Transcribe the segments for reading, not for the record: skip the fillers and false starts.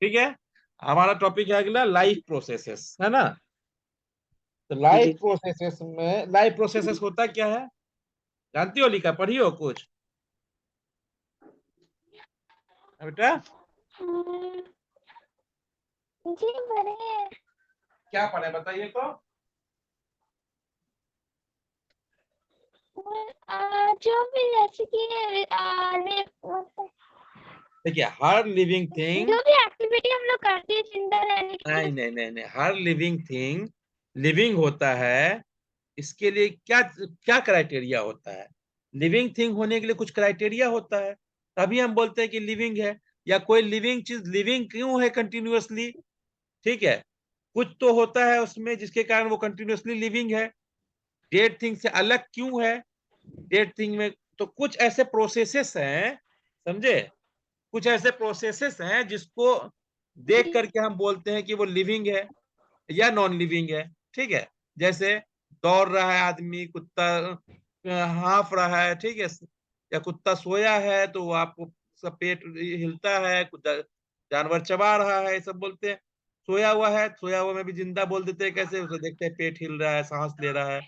ठीक है, हमारा टॉपिक है अगला लाइफ प्रोसेसेस, है ना। तो लाइफ प्रोसेसेस में, लाइफ प्रोसेसेस होता क्या है जानती हो, लिखा पढ़ी हो कुछ बेटा? हम्म, जी बड़े क्या पढ़े बताइए तो। जो भी जैसे कि देखिए हर लिविंग थिंग, जो भी एक्टिविटी हम लोग करते हैं जिंदा रहने के लिए। नहीं नहीं नहीं नहीं, हर लिविंग थिंग लिविंग होता है। इसके लिए क्या क्या क्राइटेरिया होता है? लिविंग थिंग होने के लिए कुछ क्राइटेरिया होता है, तभी हम बोलते हैं कि लिविंग है। या कोई लिविंग चीज लिविंग क्यों है कंटिन्यूअसली? ठीक है, कुछ तो होता है उसमें जिसके कारण वो कंटिन्यूअसली लिविंग है। डेड थिंग से अलग क्यों है? डेड थिंग में तो कुछ ऐसे प्रोसेसेस हैं, समझे, कुछ ऐसे प्रोसेसेस हैं जिसको देख जी करके हम बोलते हैं कि वो लिविंग है या नॉन लिविंग है। ठीक है, जैसे दौड़ रहा है आदमी, कुत्ता हाँफ रहा है, ठीक है, या कुत्ता सोया है तो वो आपको उसका पेट हिलता है, जानवर चबा रहा है, ये सब बोलते हैं। सोया हुआ है, सोया हुआ में भी जिंदा बोल देते हैं, कैसे उसे देखते हैं पेट हिल रहा है, सांस ले रहा है।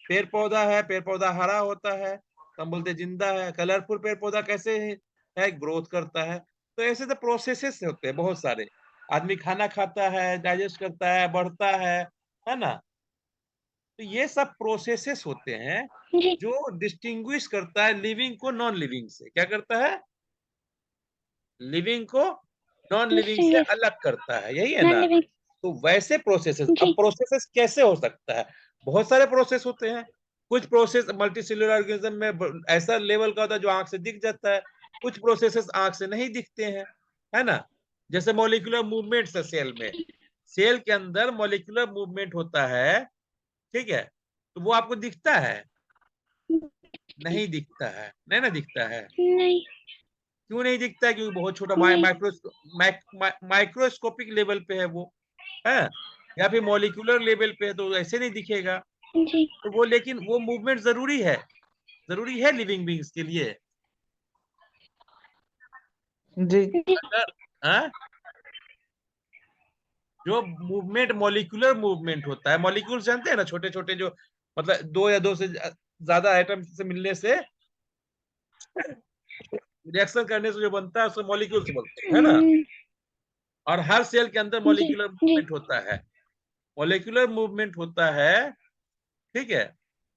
पेड़ पौधा है, पेड़ पौधा हरा होता है तो हम बोलते हैं जिंदा है। कलरफुल पेड़ पौधा कैसे है, ग्रोथ करता है। तो ऐसे तो प्रोसेसेस होते हैं बहुत सारे। आदमी खाना खाता है, डाइजेस्ट करता है, बढ़ता है ना। तो ये सब प्रोसेसेस होते हैं जी जो डिस्टिंग्विश करता है लिविंग को नॉन लिविंग से। क्या करता है? लिविंग को नॉन लिविंग से डिस्टिंग्विश अलग करता है, यही है नॉन ना। लिविंग। तो वैसे प्रोसेसेस, अब जी प्रोसेसेस कैसे हो सकता है? बहुत सारे प्रोसेस होते हैं। कुछ प्रोसेस मल्टी सेल्युलर ऑर्गेनिज्म में ऐसा लेवल का होता है जो आंख से दिख जाता है, कुछ प्रोसेसेस आंख से नहीं दिखते हैं, है ना। जैसे मॉलिक्यूलर मूवमेंट्स है सेल में, सेल के अंदर मॉलिक्यूलर मूवमेंट होता है, ठीक है, तो वो आपको दिखता है? नहीं दिखता है, नहीं ना दिखता है। नहीं क्यों नहीं दिखता है? क्योंकि बहुत छोटा नहीं माइक्रोस्कोपिक लेवल पे है वो, है, या फिर मॉलिक्यूलर लेवल पे है तो ऐसे नहीं दिखेगा। जी तो वो, लेकिन वो मूवमेंट जरूरी है लिविंग बींग्स के लिए। जी जी अगर हाँ, जो मूवमेंट मॉलिक्यूलर मूवमेंट होता है, मॉलिक्यूल्स जानते हैं ना, छोटे छोटे जो, मतलब दो या दो से ज्यादा आइटम से मिलने से रिएक्शन करने से जो बनता है उसे मॉलिक्यूल्स बोलते हैं, है ना। हम्म, और हर सेल के अंदर जी मॉलिक्यूलर जी मूवमेंट होता है, मॉलिक्यूलर मूवमेंट होता है, ठीक है।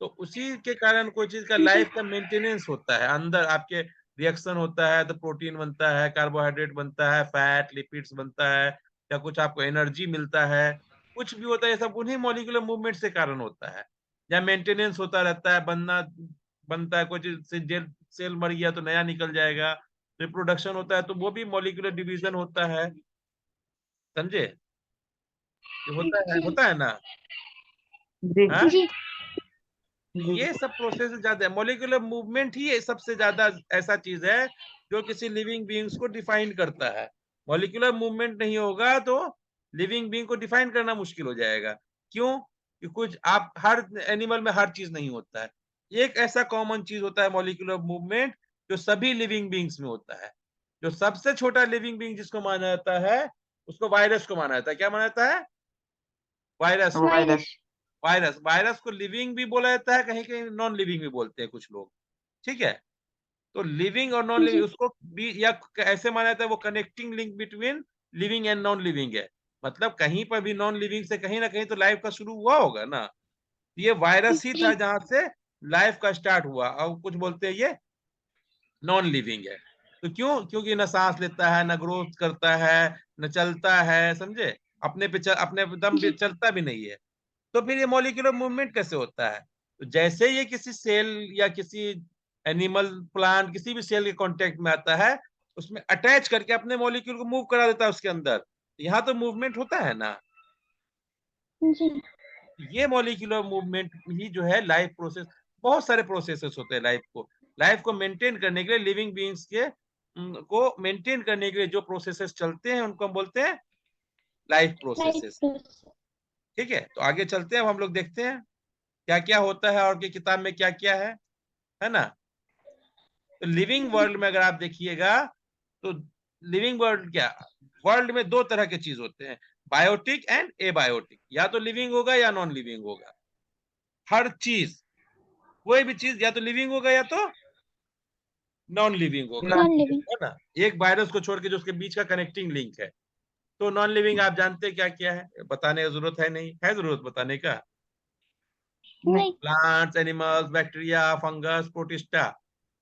तो उसी के कारण कोई चीज का जी लाइफ का मेंटेनेंस होता है, अंदर आपके रिएक्शन होता है तो प्रोटीन बनता है, कार्बोहाइड्रेट बनता है, फैट लिपिड्स बनता है, या कुछ आपको एनर्जी मिलता है, कुछ भी होता है, ये सब उन्हीं मॉलिक्यूलर मूवमेंट से कारण होता है। या मेंटेनेंस होता रहता है, बनता है कोई चीज से, जेल सेल मर गया तो नया निकल जाएगा। रिप्रोडक्शन होता है तो वो भी मॉलिक्यूलर डिवीजन होता है, समझे, ये होता है ना। जी हाँ, जी जी ये सब प्रोसेस ज्यादा है, मॉलिक्यूलर मूवमेंट ही सबसे ज्यादा ऐसा चीज है जो किसी लिविंग बीइंग्स को डिफाइन करता है। मॉलिक्यूलर मूवमेंट नहीं होगा तो लिविंग बीइंग को डिफाइन करना मुश्किल हो जाएगा। क्यों? कि कुछ आप हर एनिमल में हर चीज नहीं होता है। एक ऐसा कॉमन चीज होता है मॉलिक्यूलर मूवमेंट जो सभी लिविंग बीइंग्स में होता है। जो सबसे छोटा लिविंग बीइंग जिसको माना जाता है उसको वायरस को माना जाता है। क्या माना जाता है? वायरस को। वायरस। वायरस। वायरस वायरस को लिविंग भी बोला जाता है, कहीं कहीं नॉन लिविंग भी बोलते हैं कुछ लोग, ठीक है। तो लिविंग और नॉन लिविंग जी उसको भी, या ऐसे माना जाता है वो connecting link between living and non living है। मतलब कहीं पर भी नॉन लिविंग से कहीं ना कहीं तो लाइफ का शुरू हुआ होगा ना। ये वायरस ही था जी जहां से लाइफ का स्टार्ट हुआ, और कुछ बोलते हैं ये नॉन लिविंग है। तो क्यों? क्योंकि न सांस लेता है, न ग्रोथ करता है, न चलता है, समझे, अपने दम भी जी चलता भी नहीं है। तो फिर ये मॉलिक्यूलर मूवमेंट कैसे होता है? तो जैसे ये किसी सेल या किसी एनिमल प्लांट किसी भी सेल के कांटेक्ट में आता है, उसमें अटैच करके अपने मॉलिक्यूल को मूव करा देता है उसके अंदर, यहाँ तो मूवमेंट होता है ना। जी ये मॉलिक्यूलर मूवमेंट ही जो है लाइफ प्रोसेस। बहुत सारे प्रोसेसेस होते हैं लाइफ को मेंटेन करने के लिए, लिविंग बीइंग्स के को मेंटेन करने के लिए जो प्रोसेसेस चलते हैं उनको हम बोलते हैं लाइफ लाइफ प्रोसेसेस। प्रोसेस। ठीक है, तो आगे चलते हैं, अब हम लोग देखते हैं क्या क्या होता है और की किताब में क्या क्या है ना। तो लिविंग वर्ल्ड में अगर आप देखिएगा तो लिविंग वर्ल्ड क्या, वर्ल्ड में दो तरह के चीज होते हैं, बायोटिक एंड एबायोटिक। या तो लिविंग होगा या नॉन लिविंग होगा। हर चीज, कोई भी चीज या तो लिविंग होगा या तो नॉन लिविंग होगा, नॉन लिविंग। है ना। एक वायरस को छोड़ के जो उसके बीच का कनेक्टिंग लिंक है। तो नॉन लिविंग आप जानते हैं क्या क्या है, बताने की जरूरत है नहीं, है जरूरत बताने का। नहीं। Plants, animals, bacteria, fungus, protista,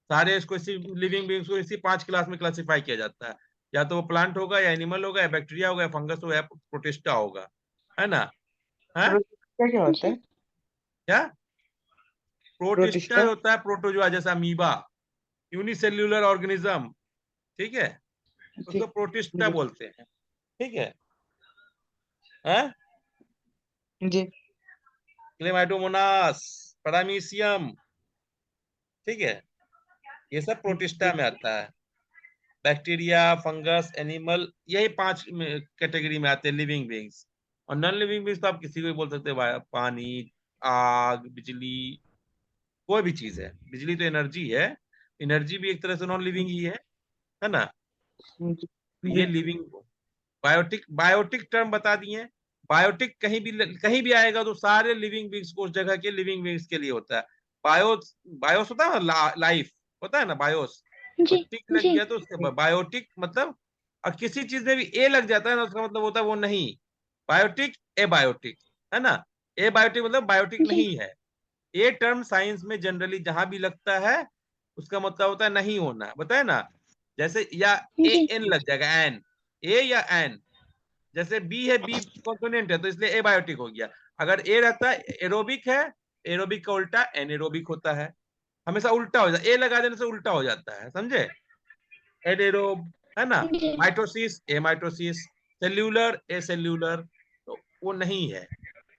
सारे इसको इसी लिविंग बींग्स को इसी 5 क्लास में क्लासिफाई किया जाता है। या तो वो प्लांट होगा, या एनिमल होगा, या बैक्टीरिया होगा, या फंगस होगा, या प्रोटिस्टा होगा, है ना। है प्रोटिस्टा क्या होता जी है? क्या, प्रोटिस्टा प्रोटिस्टा। होता है प्रोटोजोआ जैसा अमीबा, यूनिसेल्यूलर ऑर्गेनिज्म, ठीक है, जी उसको प्रोटिस्टा जी बोलते हैं, ठीक है। हैं? जी क्लेमाइडोमोनास, पैरामीशियम, ठीक है, ये सब प्रोटिस्टा जी में आता है। बैक्टीरिया, फंगस, एनिमल, यही 5 कैटेगरी में आते हैं लिविंग बींग्स। और नॉन लिविंग बींग्स तो आप किसी को भी बोल सकते हैं, पानी, आग, बिजली, कोई भी चीज है। बिजली तो एनर्जी है, एनर्जी भी एक तरह से नॉन लिविंग ही है ना। जी तो जी ये लिविंग, बायोटिक, बायोटिक टर्म बता दिए। बायोटिक कहीं भी आएगा तो सारे लिविंग बींग्स को, उस जगह के लिविंग बींग्स के लिए होता है। बायोस, बायोस होता है ना, लाइफ होता है ना, बायोस। और जी टिक लग जी गया तो उसके बाद बायोटिक मतलब, और किसी चीज में भी ए लग जाता है ना, उसका मतलब होता है वो नहीं। बायोटिक, एबायोटिक, है ना। एबायोटिक मतलब बायोटिक जी नहीं है। ए टर्म साइंस में जनरली जहां भी लगता है, उसका मतलब होता है नहीं होना, बताए ना। जैसे या ए जी एन लग जाएगा, एन, ए या एन। जैसे बी है, बी कॉन्सोनेंट है तो इसलिए एबायोटिक हो गया। अगर ए रहता है, एरोबिक है, एरोबिक का उल्टा एनेरोबिक होता है। हमेशा उल्टा हो जाता है, ए लगा देने से उल्टा हो जाता है, समझे। एडेरोब, है ना। जी माइटोसिस, ए माइटोसिस, सेल्यूलर, ए सेल्यूलर, तो वो नहीं है।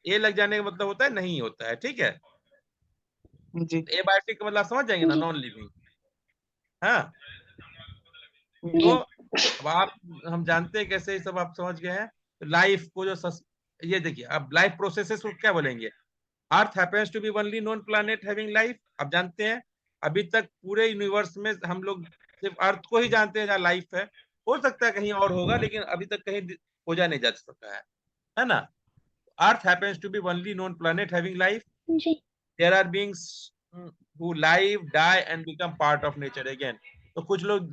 ए लग जाने का मतलब होता है नहीं होता है, ठीक है। जी एबायोटिक का मतलब समझ जाएंगे ना, जी नॉन लिविंग। हाँ, तो जी अब आप, हम जानते हैं कैसे ये सब आप समझ गए हैं। लाइफ को जो ये देखिए, अब लाइफ प्रोसेसेस को क्या बोलेंगे। Earth happens to be only known planet having life, आप जानते हैं। अभी तक पूरे यूनिवर्स में हम लोग सिर्फ अर्थ को ही जानते हैं जहाँ लाइफ है। हो सकता है कहीं और होगा, लेकिन अभी तक कहीं खोजा नहीं जा सका है ना। Earth happens to be only known planet having life. जी there are beings who live, die and become part of nature again. तो कुछ लोग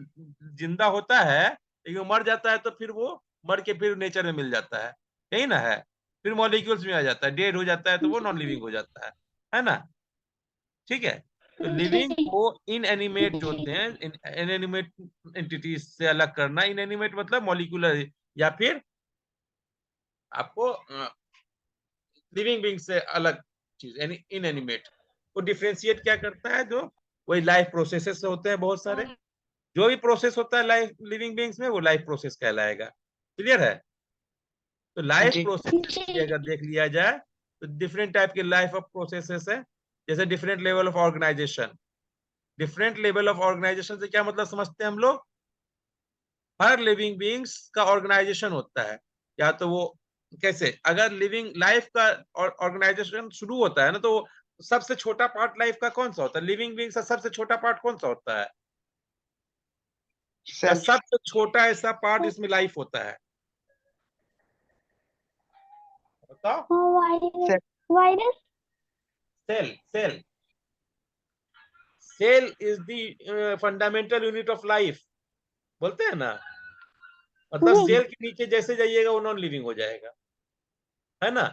जिंदा होता है, लेकिन वो मर जाता है, तो फिर वो मर के फिर नेचर में मिल जाता है, यही ना है। फिर मॉलिक्यूल्स में आ जाता है, डेड हो जाता है तो वो नॉन लिविंग हो जाता है ना। ठीक है। तो लिविंग जी को इनएनिमेट जो होते हैं, इनएनिमेट एंटिटीज से अलग करना। इनएनिमेट मतलब मॉलिक्यूलर, या फिर आपको लिविंग बीइंग से अलग चीज, यानी इनएनिमेट को डिफरेंशिएट क्या करता है, जो वही लाइफ प्रोसेसेस होते हैं बहुत सारे। जो भी प्रोसेस होता है लाइफ लिविंग बीइंग्स में, वो लाइफ प्रोसेस कहलाएगा। क्लियर है। तो लाइफ जी प्रोसेसेस की जी अगर देख लिया जाए, तो डिफरेंट टाइप के लाइफ ऑफ प्रोसेसेस है। जैसे different level of organisation. Different level of organisation से क्या मतलब समझते हैं हम लोग। हर लिविंग बीइंग्स का ऑर्गेनाइजेशन होता है। या तो वो कैसे, अगर लिविंग लाइफ का ऑर्गेनाइजेशन शुरू होता है ना, तो सबसे छोटा पार्ट लाइफ का कौन सा होता है, लिविंग बीइंग्स का सबसे छोटा पार्ट कौन सा होता है, या सेल। सबसे छोटा ऐसा पार्ट इसमें लाइफ होता है, बताओ। Virus. Cell. Virus. Cell, cell, cell is the fundamental unit of life, बोलते हैं ना। मतलब जी सेल के नीचे जैसे जाइएगा वो नॉन लिविंग हो जाएगा, है ना।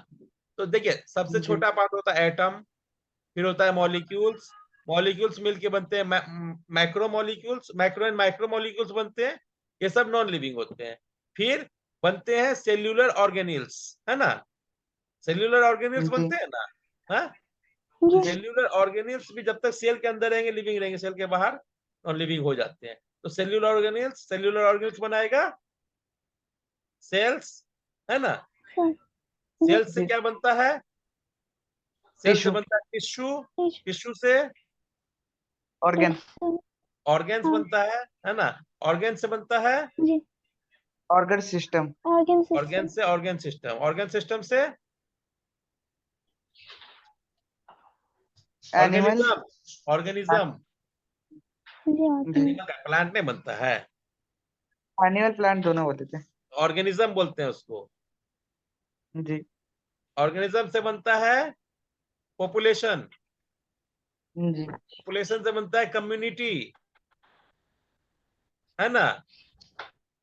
तो देखिए, सबसे जी छोटा पार्ट होता है एटम, फिर होता है मॉलिक्यूल्स। मॉलिक्यूल्स मिलके बनते हैं macro molecules, macro and micro molecules बनते हैं। ये सब नॉन लिविंग होते हैं। फिर बनते हैं सेल्यूलर ऑर्गेनिल्स, है ना। सेल्यूलर ऑर्गेनिल्स जी बनते हैं ना। हाँ, तो जी सेल्यूलर ऑर्गेनिल्स भी जब तक सेल के अंदर रहेंगे लिविंग रहेंगे, सेल के बाहर नॉन लिविंग हो जाते हैं। तो सेल्यूलर ऑर्गेनिल्स बनाएगा सेल्स, है ना। जी सेल से जी क्या बनता है, सेल से टिश्यू। बनता है टिश्यू, जी टिश्यू से ऑर्गन। ऑर्गेन्स हाँ बनता है ना। ऑर्गेन से बनता है, जी organ system. Organ organ system. से ऑर्गेन सिस्टम, ऑर्गेन सिस्टम से एनिमल। Organism, organism. जी जी ऑर्गन। एनिमल का प्लांट नहीं बनता है। एनिमल प्लांट दोनों बोलते थे। ऑर्गेनिज्म बोलते हैं उसको। जी ऑर्गेनिज्म से बनता है पॉपुलेशन, जी पॉपुलेशन से बनता है कम्युनिटी, है ना?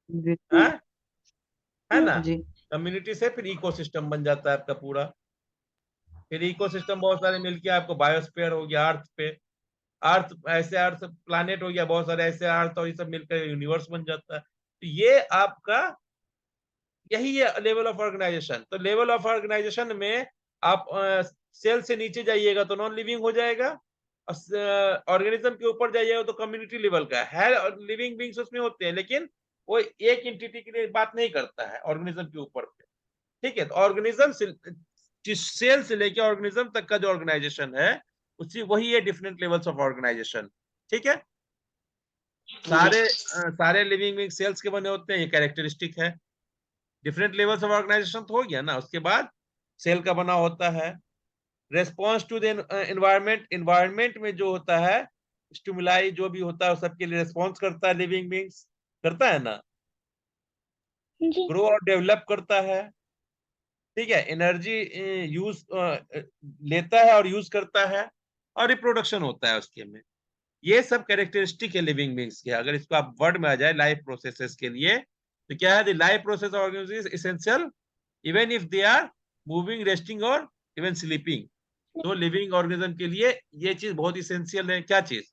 जी है ना? जी कम्युनिटी से फिर इकोसिस्टम बन जाता है आपका पूरा। फिर इकोसिस्टम बहुत सारे मिलके आपको बायोस्फीयर हो गया, अर्थ पे, अर्थ ऐसे अर्थ प्लानेट हो गया, बहुत सारे ऐसे अर्थ और ये सब मिलकर यूनिवर्स बन जाता है। तो ये आपका यही है लेवल ऑफ ऑर्गेनाइजेशन। तो लेवल ऑफ ऑर्गेनाइजेशन में आप सेल से नीचे जाइएगा तो नॉन लिविंग हो जाएगा, ऑर्गेनिज्म के ऊपर जाइएगा तो कम्युनिटी लेवल का है। लिविंग बींग्स उसमें होते हैं, लेकिन वो एक एंटिटी के लिए बात नहीं करता है ऑर्गेनिज्म के ऊपर पे। ठीक है, तो ऑर्गेनिज्म सेल से लेके ऑर्गेनिज्म तक का जो ऑर्गेनाइजेशन है उसी वही है डिफरेंट लेवल्स ऑफ ऑर्गेनाइजेशन। ठीक है, सारे लिविंग बींग सेल्स के बने होते हैं, ये कैरेक्टरिस्टिक है। डिफरेंट लेवल्स ऑफ ऑर्गेनाइजेशन तो हो गया ना। उसके बाद सेल का बना होता है response to the environment. Environment में जो होता है स्टिमुलाई जो भी होता है सबके लिए रेस्पॉन्स करता है, लिविंग बींग्स करता है ना, जी ग्रो और डेवलप करता है। ठीक है, एनर्जी यूज लेता है और यूज करता है, और रिप्रोडक्शन होता है उसके में। ये सब कैरेक्टरिस्टिक है लिविंग बींग्स के। अगर इसको आप वर्ड में आ जाए लाइफ प्रोसेसेस के लिए, तो क्या है, the life process organism is essential even if they are moving, resting और इवन स्लीपिंग। तो लिविंग ऑर्गेनिज्म के लिए ये चीज बहुत इसेंशियल है। क्या चीज?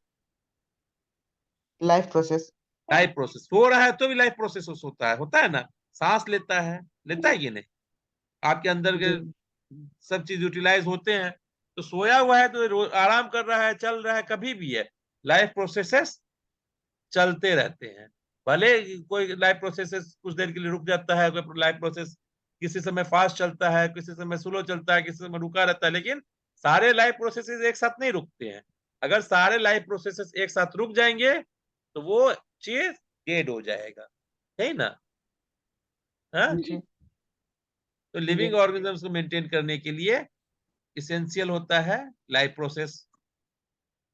Life process. Life process. हो रहा है तो भी लाइफ प्रोसेस होता है ना। सांस लेता है कि नहीं? आपके अंदर के जी सब चीज यूटिलाइज होते हैं। तो सोया हुआ है तो आराम कर रहा है, चल रहा है, कभी भी है। लाइफ प्रोसेसेस चलते रहते हैं। भले कोई लाइफ प्रोसेसेस कुछ देर के लिए रुक जाता है, कोई लाइफ प्रोसेस किसी समय फास्ट चलता है, किसी समय स्लो चलता है, किसी समय रुका रहता है, लेकिन सारे लाइफ प्रोसेसेस एक साथ नहीं रुकते हैं। अगर सारे लाइफ प्रोसेसेस एक साथ रुक जाएंगे तो वो चीज डेड हो जाएगा, है ना? हाँ? जी तो जी लिविंग ऑर्गेनिजम्स को मेंटेन करने के लिए इसेंशियल होता है लाइफ प्रोसेस।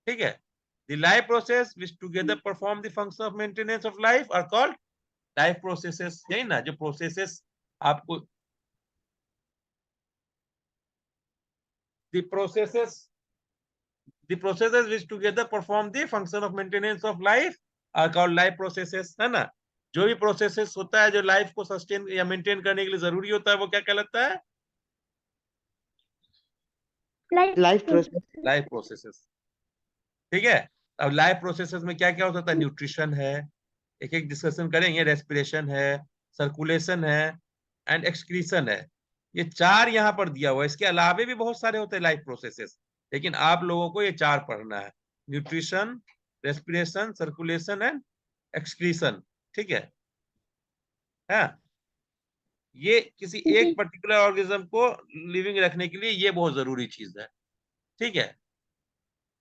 ठीक है, the life process which together perform the function of maintenance of life are called life processes. यही ना, जो प्रोसेसेस आपको the processes the processes which together perform the function of maintenance of life are called life processes, है ना? जो भी processes होता है जो लाइफ को सस्टेन या मेंटेन करने के लिए जरूरी होता है वो क्या कहलाता है? Life process. Life processes. ठीक है, अब लाइफ प्रोसेसेस में क्या क्या होता है? न्यूट्रिशन है, एक एक डिस्कशन करेंगे, रेस्पिरेशन है, सर्कुलेशन है, एंड एक्सक्रीशन है। ये चार यहाँ पर दिया हुआ है। इसके अलावे भी बहुत सारे होते हैं लाइफ प्रोसेसेस, लेकिन आप लोगों को ये चार पढ़ना है: nutrition, respiration, circulation and excretion. ठीक है? हाँ, ये किसी एक जी पर्टिकुलर ऑर्गेनिज्म को लिविंग रखने के लिए ये बहुत जरूरी चीज है। ठीक है,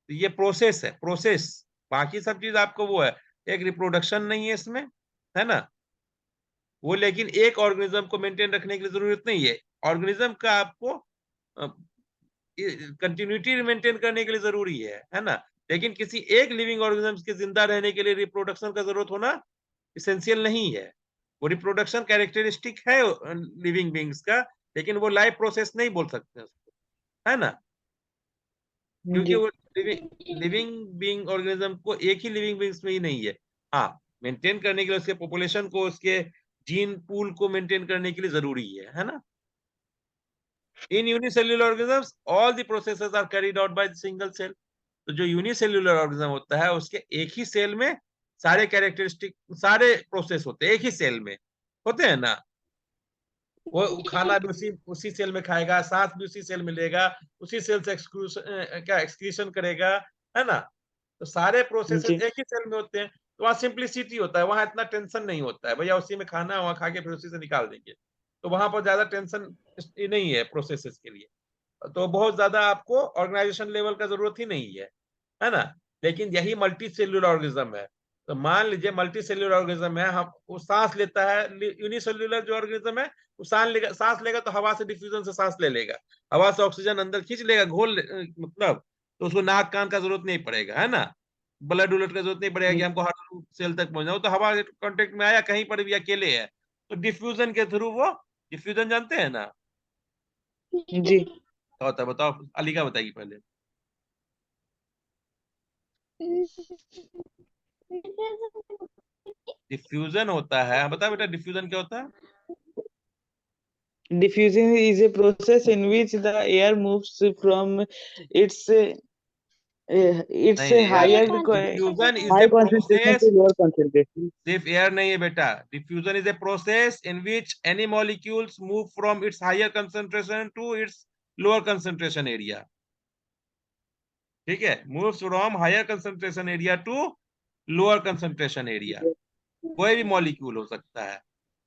तो ये प्रोसेस है, प्रोसेस। बाकी सब चीज आपको वो है, एक रिप्रोडक्शन नहीं है इसमें, है ना? वो लेकिन एक ऑर्गेनिज्म को मेंटेन रखने की जरूरत नहीं है। ऑर्गेनिज्म का आपको कंटिन्यूटी मेंटेन करने के लिए जरूरी है ना? लेकिन किसी एक लिविंग ऑर्गेनिज्म के जिंदा रहने के लिए रिप्रोडक्शन का जरूरत होना इसेंशियल नहीं है। वो रिप्रोडक्शन कैरेक्टरिस्टिक है लिविंग बींग्स का, लेकिन वो लाइफ प्रोसेस नहीं बोल सकते उसको, है ना? क्योंकि जी वो लिविंग बीइंग ऑर्गेनिज्म को एक ही लिविंग बीइंग्स में ही नहीं है। हाँ, मेंटेन करने के लिए उसके पॉपुलेशन को, उसके जीन पूल को मेंटेन करने के लिए जरूरी है ना? In unicellular organisms all the processes are carried out by the single cell. तो जो यूनिसेल्युलर ऑर्गेनिज्म होता है उसके एक ही सेल में सारे कैरेक्टरिस्टिक, सारे प्रोसेस होते हैं, एक ही सेल में होते हैं ना। वो खाना भी उसी उसी सेल में खाएगा, सांस भी उसी सेल में लेगा, उसी सेल से एक्सक्रीशन करेगा, है ना? तो सारे प्रोसेसेस जी एक ही सेल में होते हैं। तो वहाँ सिंप्लिसिटी होता है, वहां इतना टेंशन नहीं होता है, भैया उसी में खाना है, वहां खा के फिर उसी से निकाल देंगे। तो वहां पर ज्यादा टेंशन नहीं है प्रोसेसेस के लिए। तो बहुत ज्यादा आपको ऑर्गेनाइजेशन लेवल का जरूरत ही नहीं है ना? लेकिन यही मल्टी सेल्यूलर ऑर्गेनिज्म है। तो मान लीजिए मल्टी सेल्यूलर ऑर्गेनिज्म है, हम वो सांस लेता है। यूनिसेल्यूलर जो ऑर्गेनिज्म है वो सांस लेगा तो हवा से डिफ्यूजन से सांस ले लेगा, हवा से ऑक्सीजन अंदर खींच लेगा, मतलब तो उसको नाक कान का जरूरत नहीं पड़ेगा, है ना? ब्लड उलट का जरूरत नहीं पड़ेगा कि हमको हर सेल तक पहुंचना हो, तो हवा के कांटेक्ट में आया कहीं पर भी अकेले है तो डिफ्यूजन के थ्रू वो, डिफ्यूजन जानते हैं ना जी। क्या होता है, बताओ, अलीका बताएगी पहले। डिफ्यूजन होता है, बता बेटा डिफ्यूजन क्या होता है। Diffusion is a process in which the air moves from its its नहीं यार, higher diffusion is high a concentration प्रोसेस, to lower concentration. सिर्फ एयर नहीं है बेटा, diffusion is a process in which any molecules move from its higher concentration to its lower concentration area, ठीक है, moves from higher concentration area to lower concentration area, कोई भी molecule हो सकता है,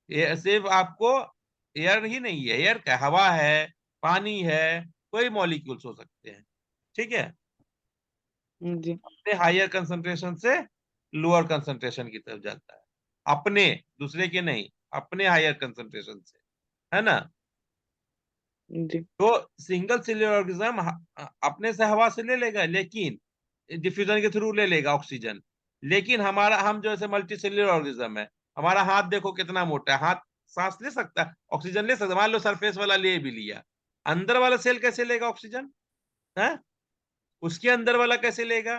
ये सिर्फ आपको एयर ही नहीं है, एयर का हवा है, पानी है, कोई मॉलिक्यूल्स हो सकते हैं, ठीक है, जी। अपने हायर कंसंट्रेशन से लोअर कंसंट्रेशन की तरफ जाता है, अपने, दूसरे के नहीं, अपने हायर कंसंट्रेशन से, है ना। जी। तो सिंगल सेल्युलर ऑर्गेनिज्म अपने से हवा से ले लेगा, लेकिन डिफ्यूजन के थ्रू ले लेगा ऑक्सीजन, लेकिन हमारा, हम जो ऐसे मल्टी सेल्युलर ऑर्गेनिज्म है, हमारा हाथ देखो कितना मोटा है, हाथ सांस ले सकता है, ऑक्सीजन ले सकता है, मान लो सरफेस वाला ले भी लिया, अंदर वाला सेल कैसे लेगा ऑक्सीजन, है, उसके अंदर वाला कैसे लेगा,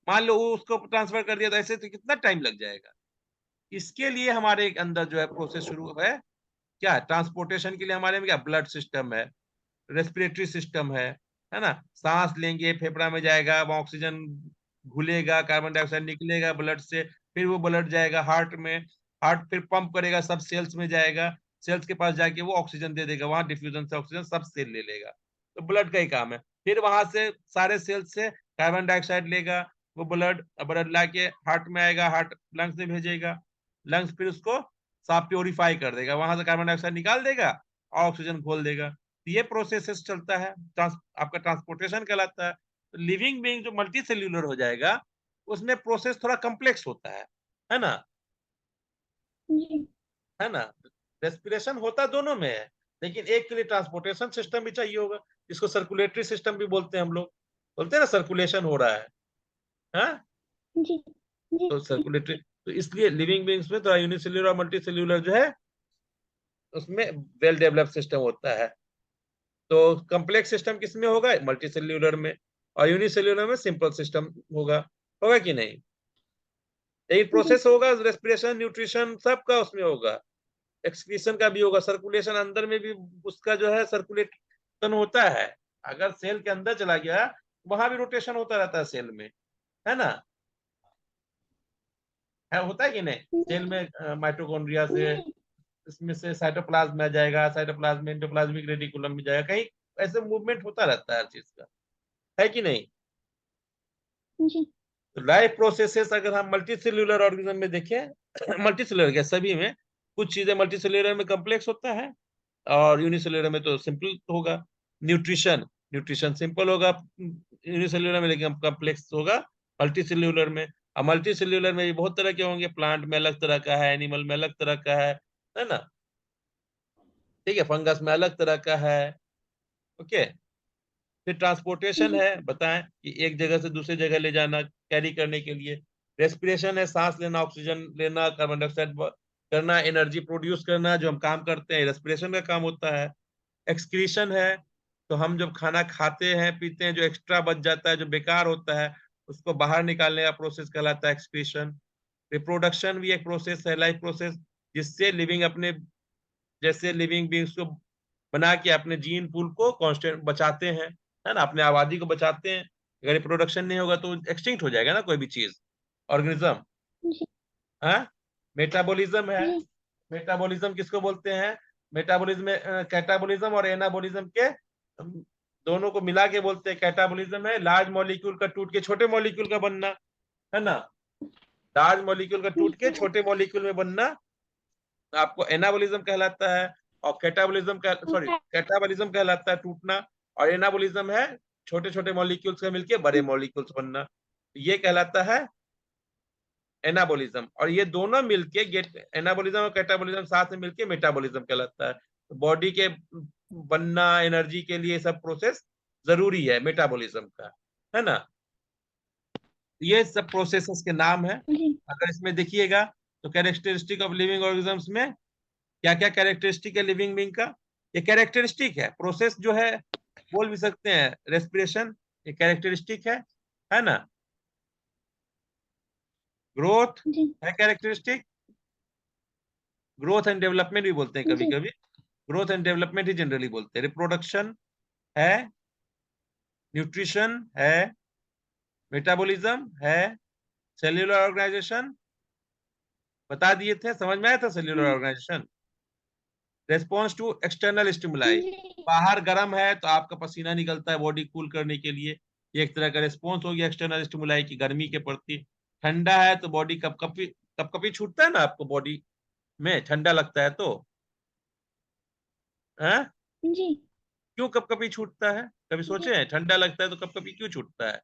मान लो वो उसको ट्रांसफर कर दिया तो ऐसे तो कितना टाइम लग जाएगा। इसके लिए हमारे अंदर जो है प्रोसेस शुरू है, क्या ट्रांसपोर्टेशन के लिए हमारे में क्या ब्लड सिस्टम है, रेस्पिरेटरी सिस्टम है ना, सांस लेंगे फेफड़ा में जाएगा, वहां ऑक्सीजन घुलेगा, कार्बन डाइऑक्साइड निकलेगा ब्लड से, फिर वो ब्लड जाएगा हार्ट में, हार्ट फिर पंप करेगा, सब सेल्स में जाएगा, सेल्स के पास जाके वो ऑक्सीजन दे देगा, वहां डिफ्यूजन से ऑक्सीजन सब सेल ले लेगा, तो ब्लड का ही काम है, फिर वहां से सारे सेल्स से कार्बन डाइऑक्साइड लेगा, वो ब्लड ब्लड लाके हार्ट में आएगा, हार्ट लंग्स में भेजेगा, लंग्स फिर उसको साफ प्योरीफाई कर देगा, वहां से कार्बन डाइऑक्साइड निकाल देगा और ऑक्सीजन खोल देगा, ये प्रोसेस चलता है, आपका ट्रांसपोर्टेशन कहलाता है। तो लिविंग बीइंग जो मल्टी सेल्यूलर हो जाएगा, उसमें प्रोसेस थोड़ा कम्प्लेक्स होता है ना, जी। है ना, रेस्पिरेशन होता दोनों में है, लेकिन एक के लिए ट्रांसपोर्टेशन सिस्टम भी चाहिए होगा, जिसको सर्कुलेटरी सिस्टम भी बोलते हैं हम लोग, बोलते हैं ना सर्कुलेशन हो रहा है, हाँ? जी। जी। तो सर्कुलेटरी, तो इसलिए लिविंग बीइंग्स में थोड़ा यूनिसेल्यूलर और मल्टी सेल्यूलर जो है उसमें वेल डेवलप्ड सिस्टम होता है, तो कॉम्प्लेक्स सिस्टम किसमें होगा, मल्टी सेल्यूलर में, और यूनिसेल्यूलर में सिंपल सिस्टम होगा, होगा कि नहीं, एक जी। प्रोसेस होगा, रेस्पिरेशन न्यूट्रिशन सबका उसमें होगा, एक्सक्रीशन का भी होगा, सर्कुलेशन अंदर में भी उसका जो है सर्कुलेशन होता है, अगर सेल के अंदर चला गया वहां भी रोटेशन होता रहता है सेल में, है ना, है, होता है कि नहीं, सेल में माइटोकॉन्ड्रिया से, जी। इसमें से साइटोप्लाज्म में जाएगा, साइटोप्लाज्म में एंडोप्लाज्मिक रेटिकुलम में जाएगा, कहीं ऐसे मूवमेंट होता रहता है हर चीज का, है कि नहीं। जी। लाइफ प्रोसेसेस अगर हम मल्टी सेल्यूलर ऑर्गेनिज्म में देखें मल्टी सेल्यूलर क्या सभी में, कुछ चीजें मल्टी सेल्यूलर में कम्प्लेक्स होता है और यूनिसेल्यूलर में तो सिंपल होगा, न्यूट्रिशन, न्यूट्रिशन सिंपल होगा यूनिसेल्यूलर में, लेकिन कम्प्लेक्स होगा मल्टी सेल्यूलर में, और मल्टी सेल्यूलर में भी बहुत तरह के होंगे, प्लांट में अलग तरह का है, एनिमल में अलग तरह का है ना, ठीक है, फंगस में अलग तरह का है, ओके, फिर ट्रांसपोर्टेशन जी। है, बताएं कि एक जगह से दूसरी जगह ले जाना, कैरी करने के लिए, रेस्पिरेशन है, सांस लेना, ऑक्सीजन लेना, कार्बन डाइऑक्साइड करना, एनर्जी प्रोड्यूस करना, जो हम काम करते हैं रेस्पिरेशन का काम होता है, एक्सक्रीशन है, तो हम जब खाना खाते हैं पीते हैं जो एक्स्ट्रा बच जाता है, जो बेकार होता है, उसको बाहर निकालने का प्रोसेस कहलाता है एक्सक्रीशन, रिप्रोडक्शन भी एक प्रोसेस है, लाइफ प्रोसेस, जिससे लिविंग अपने, जैसे लिविंग बींग्स को बना के अपने जीन पूल को कांस्टेंट बचाते हैं, है ना, अपने आबादी को बचाते हैं, अगर रिप्रोडक्शन नहीं होगा तो एक्सटिंक्ट हो जाएगा ना कोई भी चीज, ऑर्गेनिज्म, जी। हाँ, मेटाबॉलिज्म है, जी। मेटाबॉलिज्म किसको बोलते हैं, मेटाबॉलिज्म में कैटाबॉलिज्म और एनाबॉलिज्म के दोनों को मिला के बोलते हैं, कैटाबॉलिज्म है लार्ज मॉलिक्यूल का टूट के छोटे मॉलिक्यूल का बनना, है ना, लार्ज मॉलिक्यूल का टूट के छोटे मॉलिक्यूल में बनना आपको एनाबॉलिज्म कहलाता है, और कैटाबॉलिज्म का, सॉरी, कैटाबॉलिज्म कहलाता है टूटना, और एनाबॉलिज्म है छोटे छोटे मॉलिक्यूल्स का मिलके बड़े मॉलिक्यूल्स बनना, ये कहलाता है एनाबॉलिज्म, और ये दोनों मिलके गेट, एनाबॉलिज्म और कैटाबॉलिज्म साथ में मिलके मेटाबॉलिज्म कहलाता है, तो बॉडी के बनना, एनर्जी के लिए सब प्रोसेस जरूरी है मेटाबॉलिज्म का, है ना, ये सब प्रोसेसेस के नाम है। जी अगर इसमें देखिएगा तो कैरेक्टरिस्टिक ऑफ लिविंग ऑर्गेनिजम्स में क्या क्या कैरेक्टरिस्टिक है लिविंग बीइंग का, ये कैरेक्टरिस्टिक है। प्रोसेस जो है बोल भी सकते हैं रेस्पिरेशन, ये कैरेक्टरिस्टिक है ना। ग्रोथ जी है कैरेक्टरिस्टिक, ग्रोथ एंड डेवलपमेंट भी बोलते हैं कभी जी कभी, growth and development he generally बोलते हैं। रिप्रोडक्शन है, न्यूट्रिशन है, मेटाबॉलिज्म है, सेल्यूलर ऑर्गेनाइजेशन बता दिए थे, समझ में आया था cellular organisation. Response to external stimuli, जी बाहर गर्म है तो आपका पसीना निकलता है बॉडी कूल करने के लिए, ये एक तरह का रेस्पॉन्स हो गया एक्सटर्नल स्टिमुलाई की गर्मी के प्रति। ठंडा है तो बॉडी कपकपी छूटता है ना आपको, बॉडी में ठंडा लगता है तो है? जी क्यों कपकपी छूटता है, कभी जी सोचे हैं? ठंडा लगता है तो कपकपी क्यों छूटता है?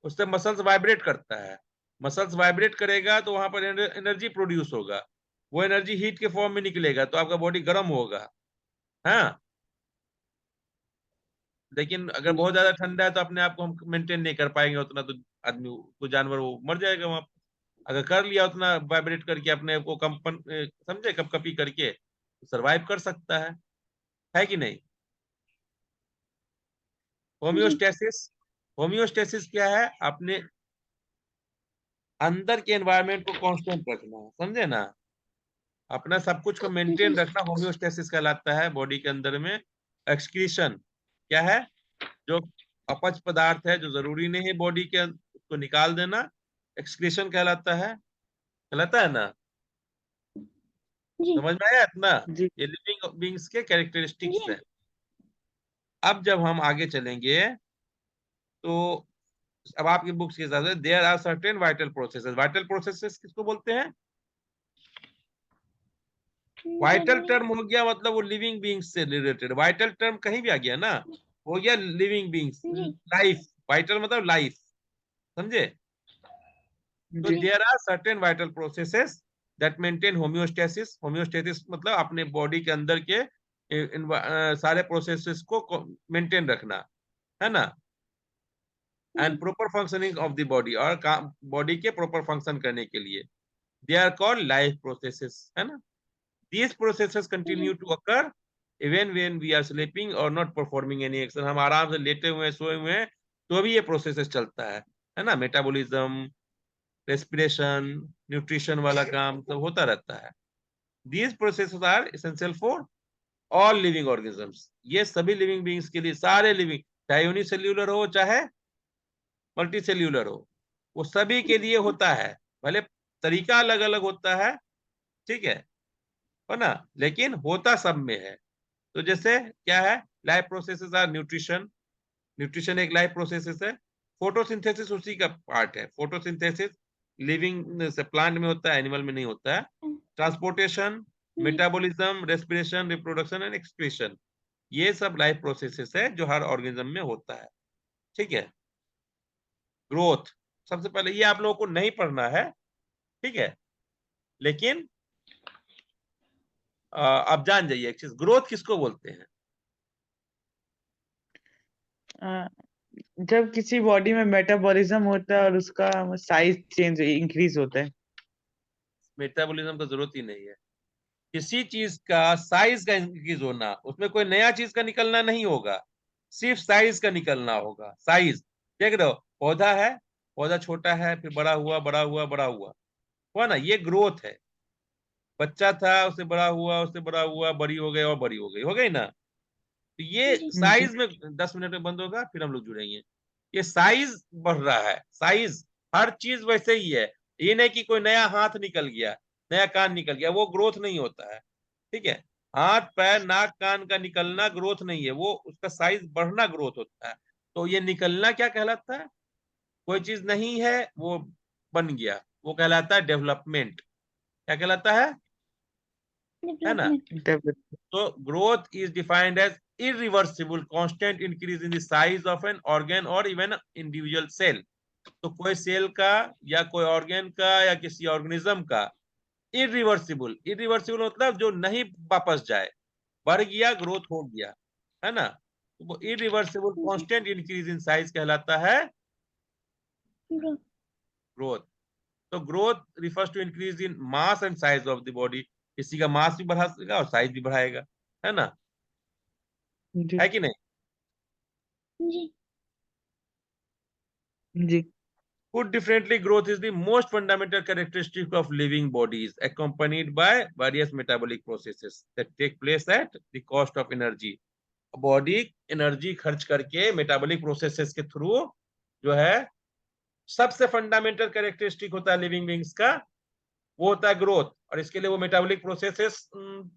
उससे मसल्स वाइब्रेट करता है, मसल्स वाइब्रेट करेगा तो वहां पर एनर्जी प्रोड्यूस होगा, वो एनर्जी हीट के फॉर्म में निकलेगा तो आपका बॉडी गर्म होगा। हाँ, लेकिन अगर बहुत ज्यादा ठंडा है तो अपने आप को हम मेंटेन नहीं कर पाएंगे उतना, तो आदमी को जानवर वो मर जाएगा वहां पर। अगर कर लिया उतना वाइब्रेट करके अपने को कंपन समझे कपकपी करके, तो सरवाइव कर सकता है कि नहीं। जी होम्योस्टेसिस, होम्योस्टेसिस क्या है? अपने अंदर के एनवायरनमेंट को कांस्टेंट रखना, समझे ना, अपना सब कुछ को मेंटेन जी रखना होम्योस्टेसिस कहलाता है। बॉडी के अंदर में एक्सक्रीशन क्या है? जो अपच पदार्थ है जो जरूरी नहीं है बॉडी के उसको निकाल देना, एक्सक्रीशन कहलाता है ना। जी समझ में आया इतना? जी ये लिविंग बींग्स के कैरेक्टरिस्टिक्स जी है। अब जब हम आगे चलेंगे तो अब आपकी बुक्स के हिसाब से there are certain vital processes, vital processes किसको बोलते हैं? वाइटल टर्म हो गया मतलब वो लिविंग बींग्स से रिलेटेड, वाइटल टर्म कहीं भी आ गया ना, हो गया लिविंग बींग्स, जी लाइफ, वाइटल मतलब लाइफ, समझे। तो जी there are certain vital processes that maintain homeostasis, homeostasis मतलब अपने बॉडी के अंदर के सारे प्रोसेसेस को मेंटेन रखना, है ना। And proper functioning of the body, और बॉडी के प्रॉपर फंक्शन करने के लिए they are called life processes, है ना। These processes ji continue to occur even when we are sleeping or not performing any action। हम आराम से लेटे हुए हैं, सोए हुए हैं, तो भी ये प्रोसेसेस चलता है ना। मेटाबॉलिज्म, रेस्पिरेशन, न्यूट्रिशन वाला काम सब होता रहता है। These processes are essential for all living organisms। ये सभी लिविंग बीइंग्स के लिए, सारे लिविंग, चाहे यूनिसेल्यूलर हो चाहे मल्टी सेल्यूलर हो, वो सभी के लिए होता है। भले तरीका अलग अलग होता है, ठीक है ना, लेकिन होता सब में है। तो जैसे क्या है, life processes are nutrition, nutrition एक लाइफ प्रोसेसेस है। फोटोसिंथेसिस उसी का पार्ट है, फोटोसिंथेसिस लिविंग से प्लांट में होता है, एनिमल में नहीं होता है। ट्रांसपोर्टेशन, जी metabolism, respiration, reproduction and excretion, ये सब लाइफ प्रोसेसेस है जो हर ऑर्गेनिज्म में होता है, ठीक है। ग्रोथ, सबसे पहले ये आप लोगों को नहीं पढ़ना है, ठीक है, लेकिन आप जान जाइए एक चीज, ग्रोथ किसको बोलते हैं? अ, जब किसी बॉडी में मेटाबॉलिज्म होता है और उसका साइज चेंज इंक्रीज होता है। मेटाबॉलिज्म का जरूरत ही नहीं है, किसी चीज का साइज का इंक्रीज होना, उसमें कोई नया चीज का निकलना नहीं होगा, सिर्फ साइज का निकलना होगा। साइज देख रहे हो, पौधा है, पौधा छोटा है फिर बड़ा हुआ बड़ा हुआ बड़ा हुआ, हुआ ना, ये ग्रोथ है। बच्चा था, उससे बड़ा हुआ, उससे बड़ा हुआ, बड़ी हो गई और बड़ी हो गई ना। तो ये जी जी साइज में 10 मिनट में बंद होगा, फिर हम लोग जुड़ेंगे। ये साइज बढ़ रहा है, साइज, हर चीज वैसे ही है। ये नहीं कि कोई नया हाथ निकल गया, नया कान निकल गया, वो ग्रोथ नहीं होता है, ठीक है। हाथ पैर नाक कान का निकलना ग्रोथ नहीं है, वो उसका साइज बढ़ना ग्रोथ होता है। तो ये निकलना क्या कहलाता है? कोई चीज नहीं है वो बन गया, वो कहलाता है डेवलपमेंट। क्या कहलाता है ना। डेवलपमेंट डेवलप तो growth is defined as irreversible constant increase in the size of an organ or even individual cell। तो कोई सेल का या कोई ऑर्गेन का या किसी ऑर्गेनिज्म का इरिवर्सिबल, इरिवर्सिबल मतलब जो नहीं वापस जाए, बढ़ गया ग्रोथ हो गया, है ना, तो वो इरिवर्सिबल जी कांस्टेंट इंक्रीज इन साइज कहलाता है Growth. ग्रोथ। तो growth refers to increase in mass and size of the body. किसी का मास भी बढ़ाएगा और साइज भी बढ़ाएगा, है ना, जी है कि नहीं? जी जी Put differently, growth is the most fundamental characteristic of living bodies, accompanied by various metabolic processes that take place at the cost of energy. Body energy खर्च करके मेटाबॉलिक प्रोसेसेस के थ्रू जो है सबसे फंडामेंटल कैरेक्टरिस्टिक होता है living beings का, वो होता है ग्रोथ। और इसके लिए वो मेटाबॉलिक प्रोसेसेस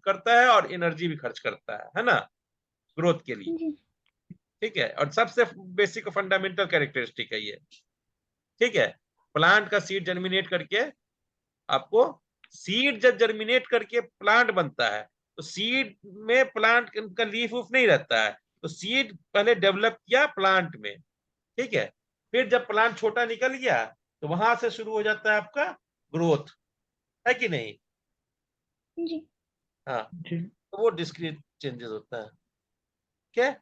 करता है और एनर्जी भी खर्च करता है ना, ग्रोथ के लिए। जी ठीक है, और सबसे बेसिक फंडामेंटल कैरेक्टरिस्टिक है ये। ठीक है, प्लांट का सीड जर्मिनेट करके आपको, सीड जब जर्मिनेट करके प्लांट बनता है तो सीड में प्लांट का लीफ उफ नहीं रहता है, तो सीड पहले डेवलप किया प्लांट में। ठीक है, फिर जब प्लांट छोटा निकल गया तो वहां से शुरू हो जाता है आपका ग्रोथ, है कि नहीं? जी हाँ, जी तो वो डिस्क्रीट चेंजेस होता है। क्या?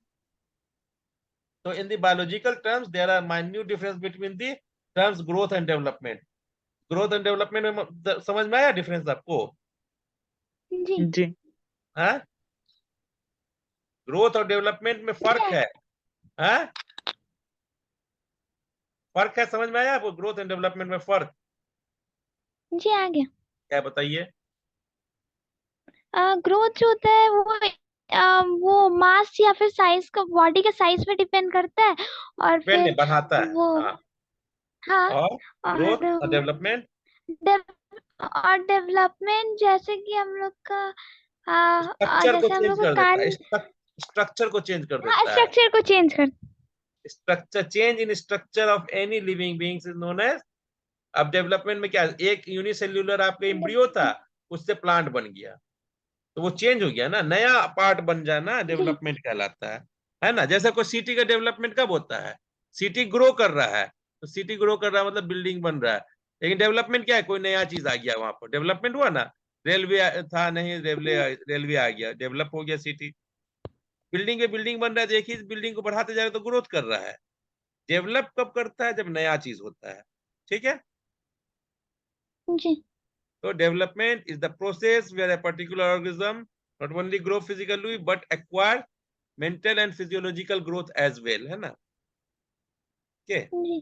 तो in the biological terms there are minute difference between the terms growth and development. Growth and development में समझ में आया डिफरेंस आपको? जी जी हाँ, ग्रोथ और डेवलपमेंट में फर्क है। हाँ, फर्क है, समझ में आया आपको ग्रोथ एंड डेवलपमेंट में फर्क? जी आ गया। क्या बताइए? ग्रोथ जो होता है वो मास या फिर साइज का, बॉडी के साइज पे डिपेंड करता है। और पेन फिर में बढ़ाता है, वो, हाँ। हाँ। और और ग्रोथ और डेवलपमेंट, और डेवलपमेंट जैसे कि हम लोग का स्ट्रक्चर को जैसे हम चेंज लोग का कर देता है, कान, स्ट्रक्चर को चेंज कर हाँ, देता है। स्ट्रक्चर को चेंज कर। Structure, change in structure of any living beings is known as. अब डेवलपमेंट में क्या, एक यूनिसेल्युलर आपका एम्ब्रियो था, उससे प्लांट बन गया, तो वो चेंज हो गया ना, नया पार्ट बन जाना जी डेवलपमेंट कहलाता है ना। जैसे कोई सिटी का डेवलपमेंट कब होता है? सिटी ग्रो कर रहा है, तो सिटी ग्रो कर रहा है मतलब बिल्डिंग बन रहा है। लेकिन डेवलपमेंट क्या है, कोई नया चीज आ गया वहां पर, डेवलपमेंट हुआ ना। रेलवे था नहीं, रेलवे आ गया, डेवलप हो गया सिटी। बिल्डिंग पे बिल्डिंग बन रहा है, तो एक ही बिल्डिंग को बढ़ाते जा रहे तो ग्रोथ कर रहा है। डेवलप कब करता है, जब नया चीज होता है। ठीक है, जी तो development is the process where a particular organism not only grow physically but acquire mental and physiological growth as well, है ना। के जी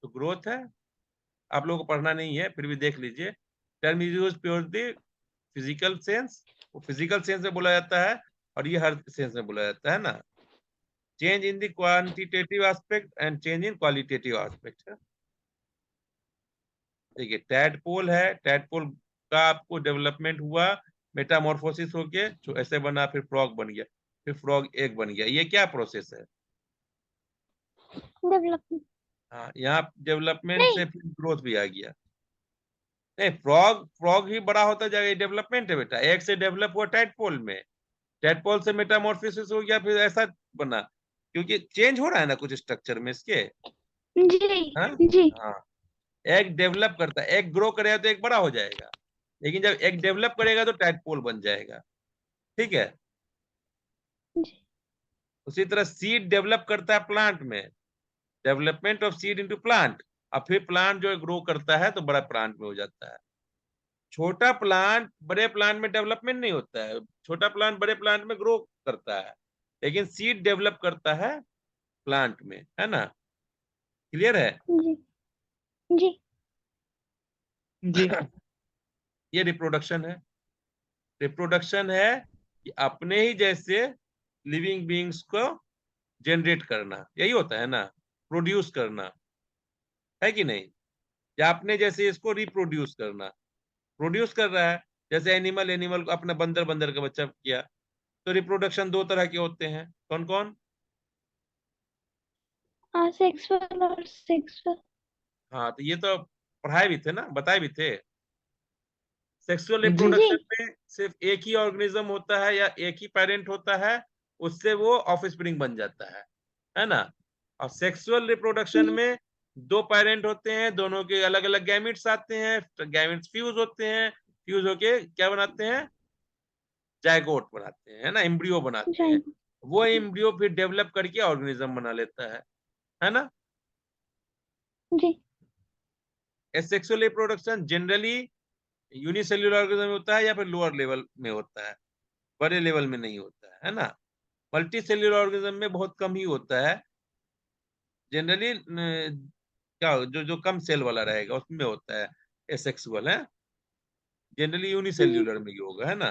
तो ग्रोथ है, आप लोगों को पढ़ना नहीं है फिर भी देख लीजिए। Term is used purely physical sense, वो फिजिकल सेंस में बोला जाता है, और ये हर सेंस में बोला जाता है ना। Change in the quantitative aspect and change in qualitative aspect है। देखिए टैडपोल है, टैडपोल का आपको डेवलपमेंट हुआ, मेटामॉर्फोसिस होके जो ऐसे बना, फिर फ्रॉग बन गया, फिर फ्रॉग एग बन गया। ये क्या प्रोसेस है? डेवलपमेंट। हाँ, यहाँ डेवलपमेंट नहीं से फिर ग्रोथ भी आ गया। नहीं, फ्रॉग फ्रॉग ही बड़ा होता जाएगा, डेवलपमेंट है बेटा। एग से डेवलप हुआ टैडपोल में, टैडपोल से मेटामॉर्फोसिस हो गया, फिर ऐसा बना, क्योंकि चेंज हो रहा है ना कुछ स्ट्रक्चर में इसके। जी हाँ, जी हाँ, एग डेवलप करता है, एग ग्रो करेगा तो एग बड़ा हो जाएगा, लेकिन जब एग डेवलप करेगा तो टैडपोल बन जाएगा। ठीक है, जी उसी तरह सीड डेवलप करता है प्लांट में, development of seed into plant. अब फिर प्लांट जो है ग्रो करता है तो बड़ा प्लांट में हो जाता है। छोटा प्लांट बड़े प्लांट में डेवलपमेंट नहीं होता है, छोटा प्लांट बड़े प्लांट में ग्रो करता है, लेकिन सीड डेवलप करता है प्लांट में, है ना। क्लियर है? जी जी जी ये रिप्रोडक्शन है। रिप्रोडक्शन है कि अपने ही जैसे लिविंग बीइंग्स को जनरेट करना, यही होता है ना, प्रोड्यूस करना, है कि नहीं? या अपने जैसे इसको रिप्रोड्यूस करना, प्रोड्यूस कर रहा है। जैसे एनिमल, एनिमल को अपना बंदर, बंदर का बच्चा किया। तो रिप्रोडक्शन दो तरह के होते हैं, कौन कौन? सेक्सुअल और सेक्सुअल। हाँ, तो ये तो पढ़ाए भी थे ना, बताए भी थे। सेक्सुअल जी जी रिप्रोडक्शन में सिर्फ एक ही ऑर्गेनिज्म होता है या एक ही पेरेंट होता है, उससे वो ऑफस्प्रिंग बन जाता है ना। और सेक्सुअल रिप्रोडक्शन जी में दो पेरेंट होते हैं, दोनों के अलग अलग गैमेट्स आते हैं, गैमेट्स फ्यूज होते हैं, फ्यूज होके क्या बनाते हैं, जायगोट बनाते हैं, है ना, एम्ब्रियो बनाते हैं। जाएगा। वो एम्ब्रियो फिर डेवलप करके ऑर्गेनिज्म बना लेता है ना। जी asexual reproduction generally unicellular organism में होता है या फिर लोअर लेवल में होता है, बड़े लेवल में नहीं होता है ना। मल्टी सेल्युलर ऑर्गेनिज्म में बहुत कम ही होता है जनरली। क्या जो जो कम सेल वाला रहेगा उसमें होता है एसेक्सुअल है, जनरली जी यूनिसेल्युलर में ही होगा, है ना।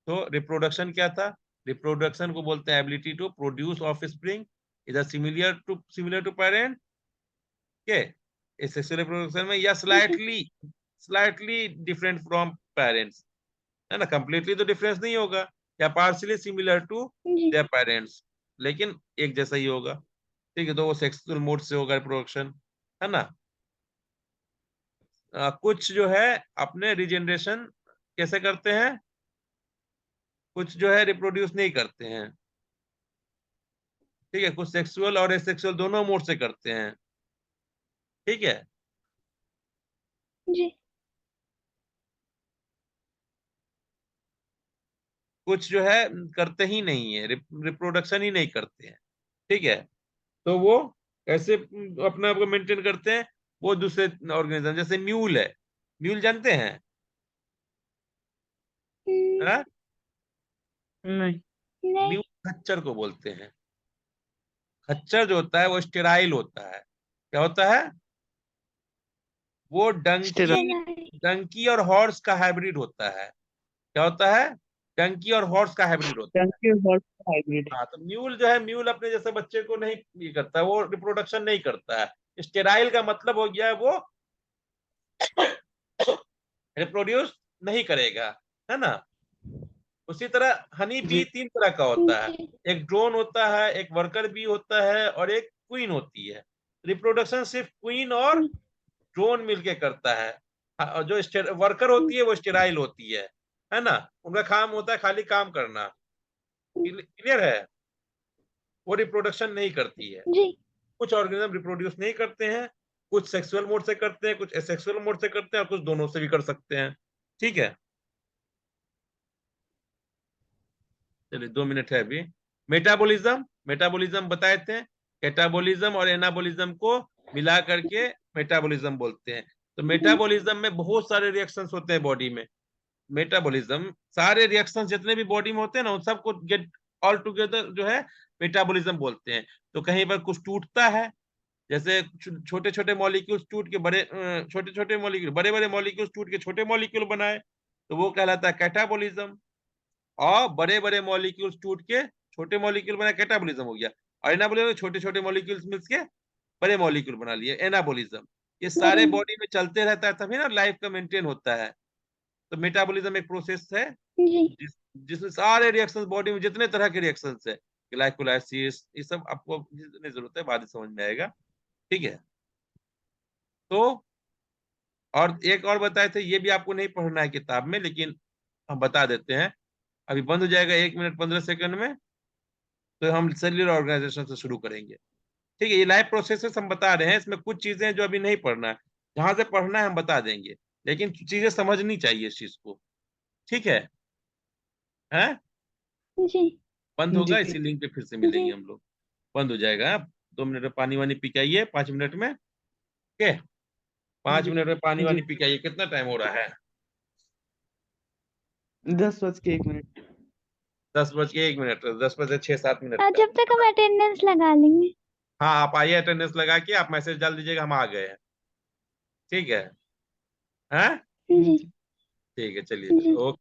तो रिप्रोडक्शन क्या था? रिप्रोडक्शन को बोलते हैं एबिलिटी टू प्रोड्यूस ऑफस्प्रिंग इधर सिमिलर टू पेरेंट के एसेक्सुअल रिप्रोडक्शन में, या जी स्लाइटली डिफरेंट फ्रॉम पेरेंट्स, है ना। कंप्लीटली तो डिफरेंस नहीं होगा, या पार्शियली सिमिलर टू जी देयर पेरेंट्स, लेकिन एक जैसा ही होगा। ठीक है, तो वो सेक्सुअल मोड से होगा रिप्रोडक्शन, है ना। कुछ जो है अपने रिजेनरेशन कैसे करते हैं, कुछ जो है रिप्रोड्यूस नहीं करते हैं। ठीक है, कुछ सेक्सुअल और एसेक्सुअल दोनों मोड से करते हैं। ठीक है, जी कुछ जो है करते ही नहीं है, रिप्रोडक्शन ही नहीं करते हैं। ठीक है, तो वो कैसे अपने आप को मेंटेन करते हैं? वो दूसरे ऑर्गेनिज्म, जैसे म्यूल है, म्यूल जानते हैं? हाँ? नहीं। नहीं म्यूल खच्चर को बोलते हैं। खच्चर जो होता है वो स्टेराइल होता है। क्या होता है? वो डंकी स्टेरॉइड। नहीं डंकी और हॉर्स का हाइब्रिड होता है। क्या होता है? डंकी और हॉर्स का हाइब्रिड होता है। टंकी हॉर्स हाइब्रिड। हाँ, तो म्यूल जो है, म्यूल अपने जैसे बच्चे को नहीं ये करता है, वो रिप्रोडक्शन नहीं करता है। स्टेराइल का मतलब हो गया है वो रिप्रोड्यूस नहीं करेगा, है ना। उसी तरह हनी बी जी। 3 तरह का होता है। जी एक ड्रोन होता है, एक वर्कर बी होता है, और एक क्वीन होती है। रिप्रोडक्शन सिर्फ क्वीन और ड्रोन मिलके करता है। और जो वर्कर होती है वो स्टेराइल होती है ना। उनका काम होता है खाली काम करना। क्लियर है? वो रिप्रोडक्शन नहीं करती है। जी कुछ ऑर्गेनिज्म रिप्रोड्यूस नहीं करते हैं, कुछ सेक्सुअल मोड से करते हैं, कुछ एसेक्सुअल मोड से करते हैं, और कुछ दोनों से भी कर सकते हैं। ठीक है, चलिए 2 मिनट है अभी। मेटाबॉलिज्म, मेटाबॉलिज्म बताए थे। कैटाबॉलिज्म और एनाबॉलिज्म को मिला करके मेटाबॉलिज्म बोलते हैं। तो जी मेटाबॉलिज्म में बहुत सारे रिएक्शंस होते हैं बॉडी में। मेटाबॉलिज्म सारे रिएक्शंस जितने भी बॉडी में होते हैं ना, उन सबको गेट ऑल टुगेदर जो है मेटाबॉलिज्म बोलते हैं। तो कहीं पर कुछ टूटता है, जैसे छोटे छोटे मॉलिक्यूल्स टूट के बड़े, छोटे छोटे मॉलिक्यूल बड़े बड़े मॉलिक्यूल्स टूट के छोटे मॉलिक्यूल बनाए, तो वो कहलाता है कैटाबॉलिज्म। और बड़े बड़े मॉलिक्यूल्स टूट के छोटे मॉलिक्यूल बना, कैटाबॉलिज्म हो गया। और एनाबॉलिज्म छोटे छोटे मॉलिक्यूल्स मिलके बड़े मॉलिक्यूल बना लिए, एनाबॉलिज्म। ये सारे जी बॉडी में चलते रहता है, तभी ना लाइफ का मेंटेन होता है। तो मेटाबॉलिज्म एक प्रोसेस है जी जिसमें सारे रिएक्शंस बॉडी में जितने तरह के रिएक्शंस है, ग्लाइकोलाइसिस, ये सब आपको जितनी जरूरत है बाद में समझ में आएगा। ठीक है, तो और एक और बताए थे, ये भी आपको नहीं पढ़ना है किताब में, लेकिन हम बता देते हैं। अभी बंद हो जाएगा 1 मिनट 15 सेकंड में, तो हम सेल्युलर ऑर्गेनाइजेशन से शुरू करेंगे। ठीक है, ये लाइव प्रोसेसेस हम बता रहे हैं, इसमें कुछ चीजें जो अभी नहीं पढ़ना है, जहां से पढ़ना है हम बता देंगे, लेकिन चीजें समझनी चाहिए इस चीज को। ठीक है? जी बंद होगा, जी। इसी लिंक पे फिर से जी मिलेंगे हम लोग। बंद हो जाएगा। 2 मिनट में पानी वानी पी के आइए, 5 मिनट में। ओके, 5 मिनट में पानी जी। वानी पी के आइए। कितना टाइम हो रहा है? 10:01। 10:01। 10 बज के 6 7 मिनट का जब तक हम अटेंडेंस लगा लेंगे। हाँ, आप आइए, अटेंडेंस लगा के आप मैसेज डाल दीजिएगा हम आ गए हैं। ठीक है? हाँ, जी जी। ठीक है, चलिए फिर जी ओके।